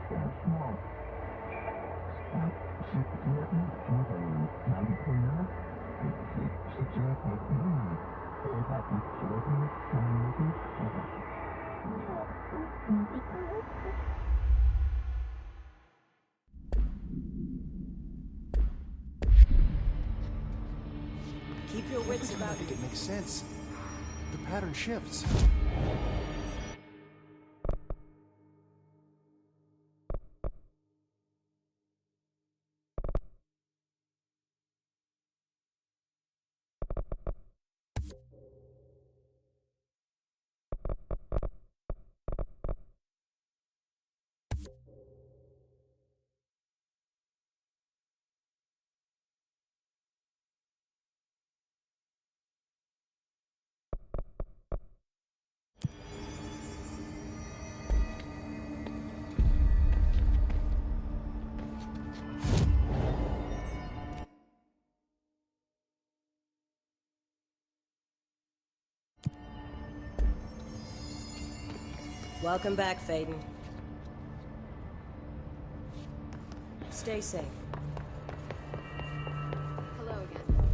Keep your wits Every time I about think you. it makes sense, the pattern shifts. Welcome back, Faden. Stay safe. Hello again.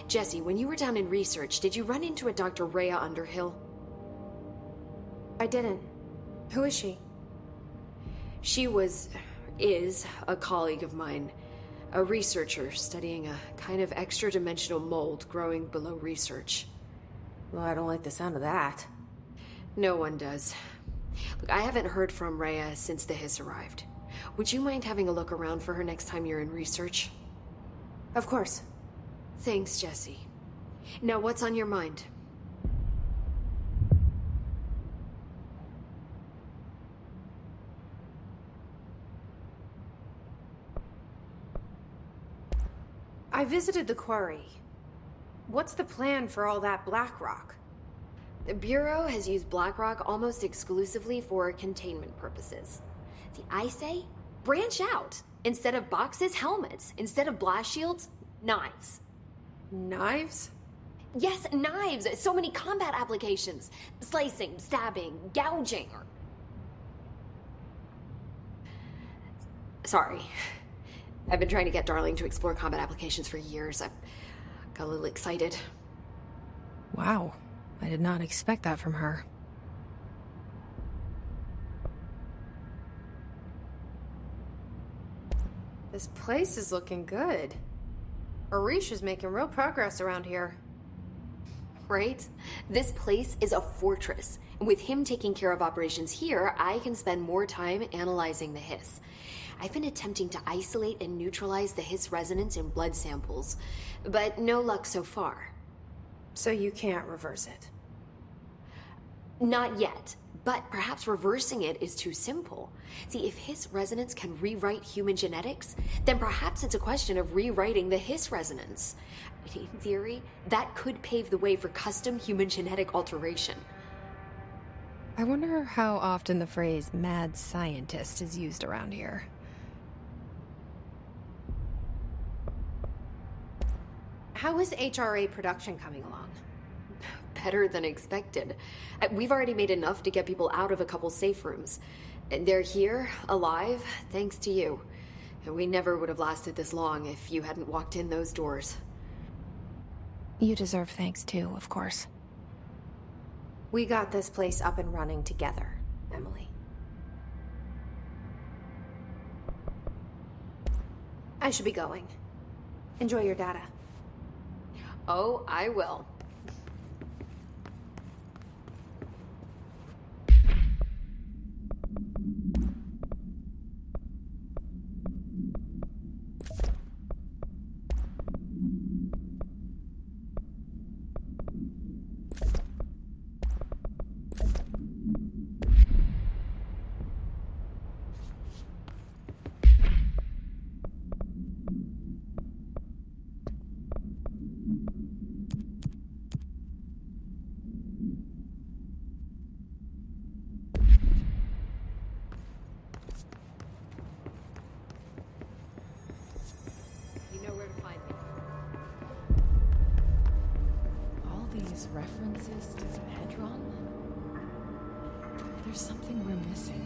Jesse, when you were down in research, did you run into a Dr. Rhea Underhill? I didn't. Who is she? She is a colleague of mine. A researcher studying a kind of extra-dimensional mold growing below research. Well, I don't like the sound of that. No one does. Look, I haven't heard from Rhea since the hiss arrived. Would you mind having a look around for her next time you're in research? Of course. Thanks, Jesse. Now, what's on your mind? I visited the quarry. What's the plan for all that black rock? The Bureau has used Blackrock almost exclusively for containment purposes. See, I say, branch out. Instead of boxes, helmets. Instead of blast shields, knives. Knives? Yes, knives! So many combat applications. Slicing, stabbing, gouging. Sorry. I've been trying to get Darling to explore combat applications for years. I got a little excited. Wow. I did not expect that from her. This place is looking good. Arish is making real progress around here. Right? This place is a fortress. And with him taking care of operations here, I can spend more time analyzing the hiss. I've been attempting to isolate and neutralize the hiss resonance in blood samples, but no luck so far. So you can't reverse it? Not yet, but perhaps reversing it is too simple. See, if hiss resonance can rewrite human genetics, then perhaps it's a question of rewriting the hiss resonance. In theory, that could pave the way for custom human genetic alteration. I wonder how often the phrase mad scientist is used around here. How is HRA production coming along? Better than expected. We've already made enough to get people out of a couple safe rooms. They're here, alive, thanks to you. And we never would have lasted this long if you hadn't walked in those doors. You deserve thanks too, of course. We got this place up and running together, Emily. I should be going. Enjoy your data. Oh, I will. these references to Hedron? There's something we're missing.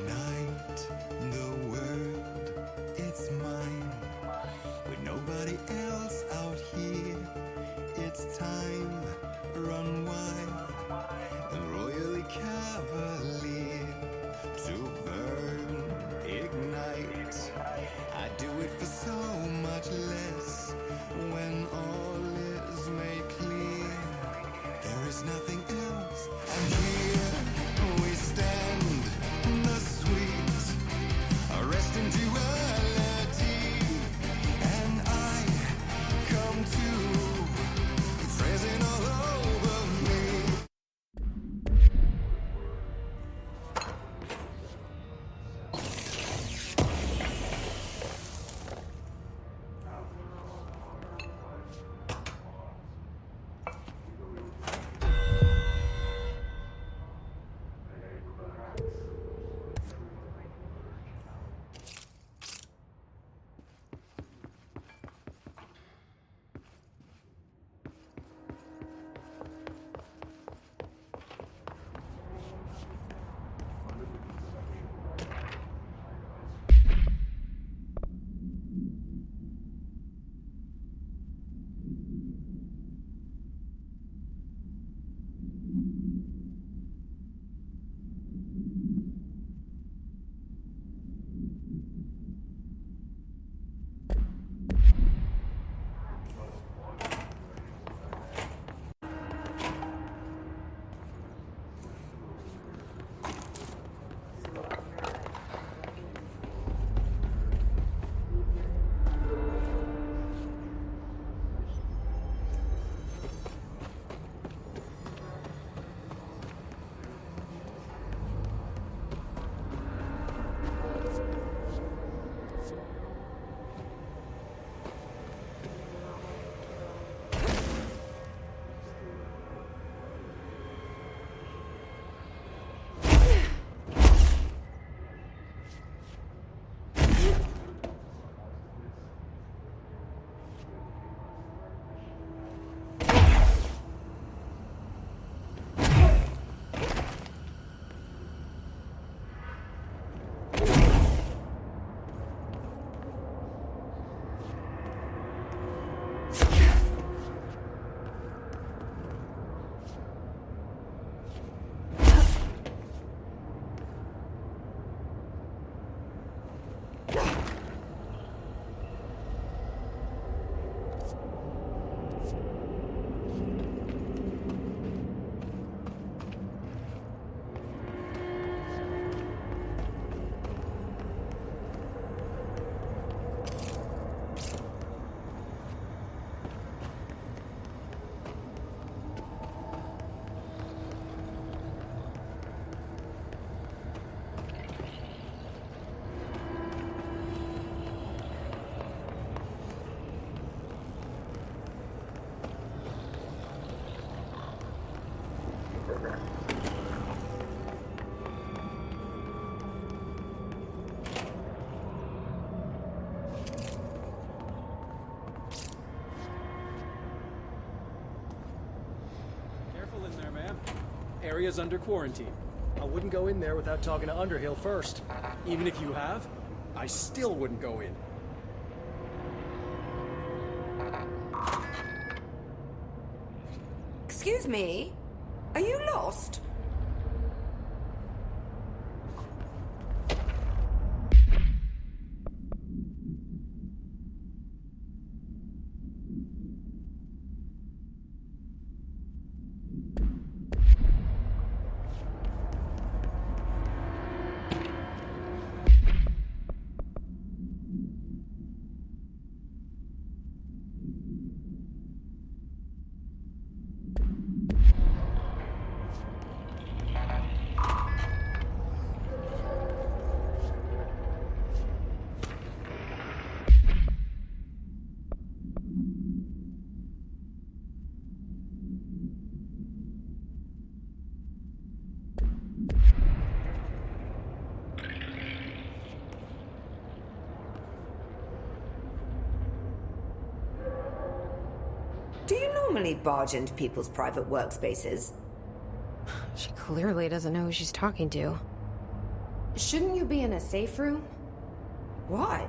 Night, the world, it's mine. With nobody else out here, it's time, run wild and royally cavalier. To burn, ignite, I do it for so much less. When all is made clear, there is nothing else, and here we stand. The sweet arrest in duality, and I come to, it's resin all over me. Area's under quarantine. I wouldn't go in there without talking to Underhill first. Even if you have, I still wouldn't go in. Excuse me? Are you lost? normally barge into people's private workspaces. She clearly doesn't know who she's talking to. Shouldn't you be in a safe room? Why?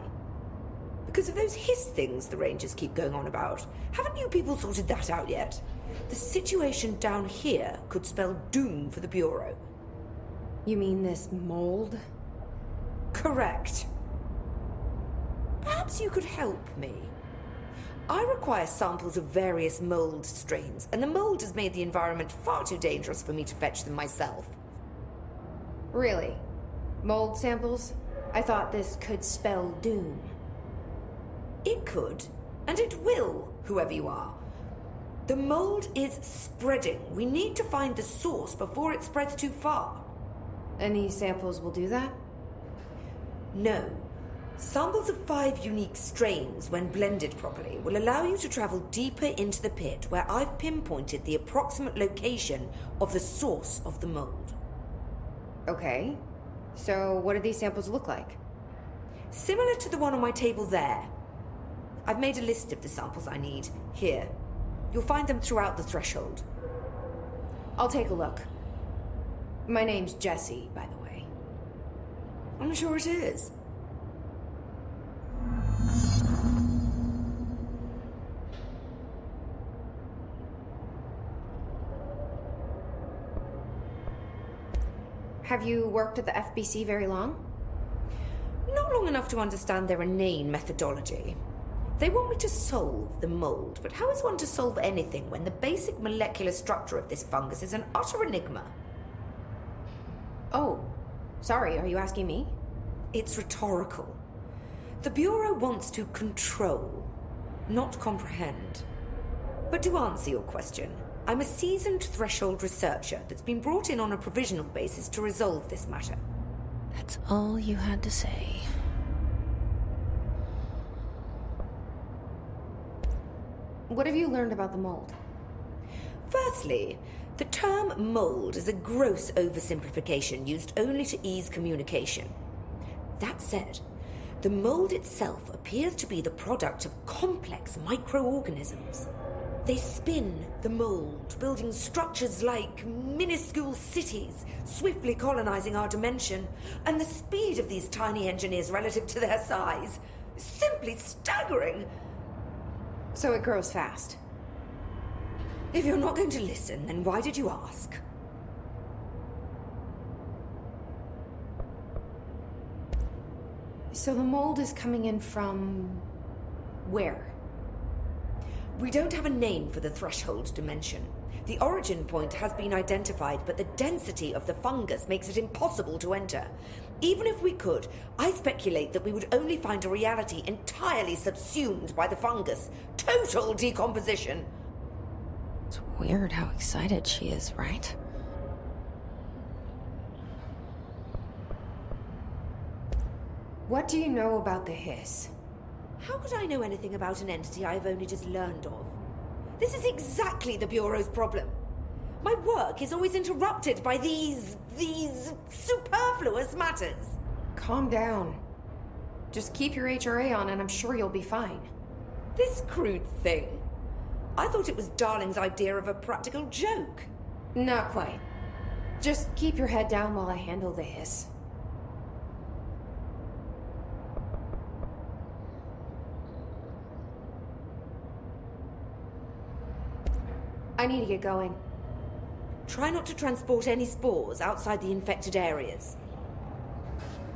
Because of those hiss things the Rangers keep going on about. Haven't you people sorted that out yet? The situation down here could spell doom for the Bureau. You mean this mold? Correct. Perhaps you could help me. I require samples of various mold strains, and the mold has made the environment far too dangerous for me to fetch them myself. Really? Mold samples? I thought this could spell doom. It could, and it will, whoever you are. The mold is spreading. We need to find the source before it spreads too far. Any samples will do that? No. Samples of 5 unique strains, when blended properly, will allow you to travel deeper into the pit, where I've pinpointed the approximate location of the source of the mold. Okay. So what do these samples look like? Similar to the one on my table there. I've made a list of the samples I need. Here. You'll find them throughout the threshold. I'll take a look. My name's Jessie, by the way. I'm sure it is. Have you worked at the FBC very long? Not long enough to understand their inane methodology. They want me to solve the mold, but how is one to solve anything when the basic molecular structure of this fungus is an utter enigma? Oh, sorry, are you asking me? It's rhetorical. The Bureau wants to control, not comprehend. But to answer your question, I'm a seasoned threshold researcher that's been brought in on a provisional basis to resolve this matter. That's all you had to say. What have you learned about the mold? Firstly, the term mold is a gross oversimplification used only to ease communication. That said, the mold itself appears to be the product of complex microorganisms. They spin the mold, building structures like minuscule cities, swiftly colonizing our dimension, and the speed of these tiny engineers relative to their size is simply staggering. So it grows fast. If you're not going to listen, then why did you ask? So the mold is coming in from... where? We don't have a name for the threshold dimension. The origin point has been identified, but the density of the fungus makes it impossible to enter. Even if we could, I speculate that we would only find a reality entirely subsumed by the fungus. Total decomposition. It's weird how excited she is, right? What do you know about the hiss? How could I know anything about an entity I've only just learned of? This is exactly the Bureau's problem. My work is always interrupted by these superfluous matters. Calm down. Just keep your HRA on and I'm sure you'll be fine. This crude thing. I thought it was Darling's idea of a practical joke. Not quite. Just keep your head down while I handle the hiss. I need to get going. Try not to transport any spores outside the infected areas.